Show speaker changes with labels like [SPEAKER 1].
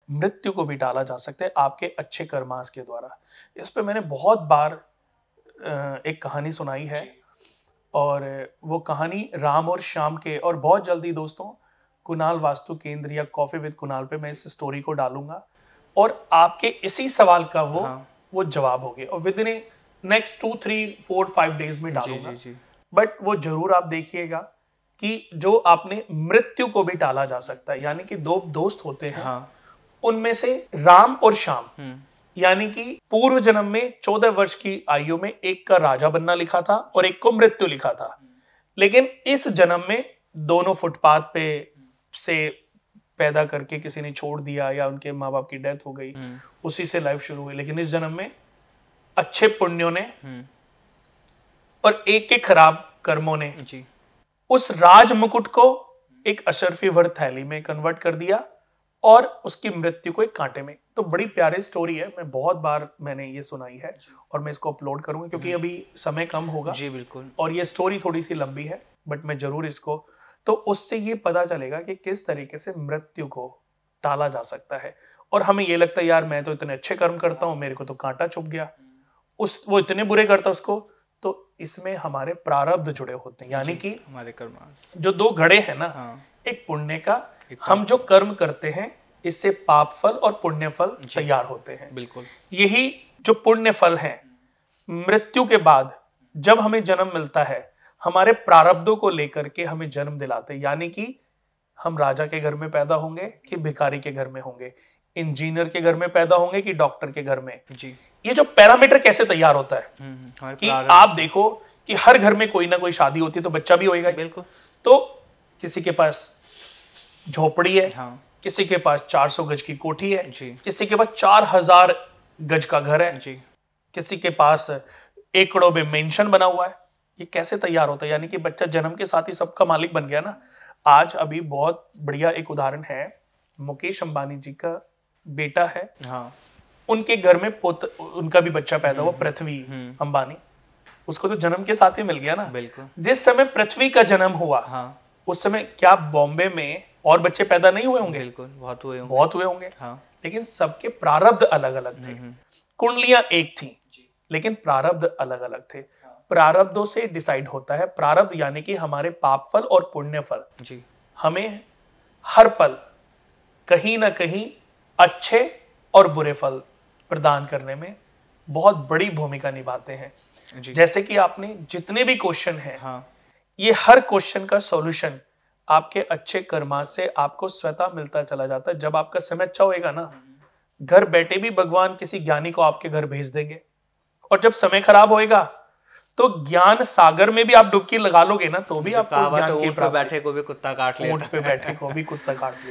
[SPEAKER 1] मृत्यु को भी टाला जा सकता है आपके अच्छे कर्मास के द्वारा। इस पे मैंने बहुत बार एक कहानी सुनाई है, और वो कहानी राम और श्याम के, और बहुत जल्दी दोस्तों कुणाल वास्तु केंद्र या कॉफी विद कुणाल पे मैं इस स्टोरी को डालूंगा, और आपके इसी सवाल का वो जवाब हो गया, और विद इन नेक्स्ट 2 3 4 5 डेज में डालूंगा। बट वो जरूर आप देखिएगा कि जो आपने मृत्यु को भी टाला जा सकता है, यानी कि दो दोस्त होते हैं, उनमें से राम और श्याम, यानी कि पूर्व जन्म में 14 वर्ष की आयु में एक का राजा बनना लिखा था और एक को मृत्यु लिखा था, लेकिन इस जन्म में दोनों फुटपाथ पे से पैदा करके किसी ने छोड़ दिया या उनके माँ बाप की डेथ हो गई, उसी से लाइफ शुरू हुई। लेकिन इस जन्म में अच्छे पुण्यों ने और एक के खराब कर्मों ने उस राज मुकुट को एक अशरफी भर थैली में कन्वर्ट कर दिया और उसकी मृत्यु को एक कांटे में। तो बड़ी प्यारी स्टोरी है, मैं बहुत बार मैंने ये सुनाई है और मैं इसको अपलोड करूंगा क्योंकि अभी समय कम होगा
[SPEAKER 2] जी बिल्कुल,
[SPEAKER 1] और ये स्टोरी थोड़ी सी लंबी है, बट मैं जरूर इसको, तो उससे ये पता चलेगा कि किस तरीके से मृत्यु को टाला जा सकता है। और हमें ये लगता है यार मैं तो इतने अच्छे कर्म करता हूं, मेरे को तो कांटा चुभ गया, वो इतने बुरे करता उसको, तो इसमें हमारे प्रारब्ध जुड़े होते हैं, यानी कि
[SPEAKER 2] हमारे कर्म
[SPEAKER 1] जो दो घड़े हैं ना, एक पुण्य का, हम जो कर्म करते हैं इससे पाप फल और पुण्य फल तैयार होते हैं।
[SPEAKER 2] बिल्कुल,
[SPEAKER 1] यही जो पुण्य फल है मृत्यु के बाद जब हमें जन्म मिलता है, हमारे प्रारब्धों को लेकर के हमें जन्म दिलाते हैं, यानी कि हम राजा के घर में पैदा होंगे कि भिखारी के घर में होंगे, इंजीनियर के घर में पैदा होंगे कि डॉक्टर के घर में जी। ये जो पैरामीटर कैसे तैयार होता है कि आप देखो कि हर घर में कोई ना कोई शादी होती है तो बच्चा भी होएगा, बिल्कुल। तो किसी के पास झोपड़ी है, किसी के पास 400 गज की कोठी है, किसी के पास 4000 गज का घर है जी, किसी के पास एकड़ों में मेंशन बना हुआ है। ये कैसे तैयार होता है, यानी कि बच्चा जन्म के साथ ही सबका मालिक बन गया ना। आज अभी बहुत बढ़िया एक उदाहरण है, मुकेश अंबानी जी का बेटा है, उनके घर में उनका भी बच्चा पैदा हुआ, पृथ्वी अंबानी, उसको तो जन्म के साथ ही मिल गया ना। बिल्कुल। जिस समय पृथ्वी का जन्म हुआ उस समय क्या बॉम्बे में और बच्चे पैदा नहीं हुए होंगे? बिल्कुल, बहुत हुए होंगे। लेकिन सबके प्रारब्ध अलग अलग थे, कुंडलियां एक थी लेकिन प्रारब्ध अलग अलग थे। प्रारब्धों से डिसाइड होता है, प्रारब्ध यानी कि हमारे पाप फल और पुण्य फल जी हमें हर पल कहीं ना कहीं अच्छे और बुरे फल प्रदान करने में बहुत बड़ी भूमिका निभाते हैं। जैसे कि आपने जितने भी क्वेश्चन हैं, ये हर क्वेश्चन का सॉल्यूशन आपके अच्छे कर्मा से आपको स्वतः मिलता चला जाता है। जब आपका समय अच्छा होएगा ना, घर बैठे भी भगवान किसी ज्ञानी को आपके घर भेज देंगे, और जब समय खराब होएगा तो ज्ञान सागर में भी आप डुबकी लगा लोगे ना, तो भी आपको उस ज्ञान की प्राप्ति।
[SPEAKER 2] बैठे को भी कुत्ता काट लेता है।
[SPEAKER 1] ऊंट पे बैठे को भी कुत्ता काट लेता है।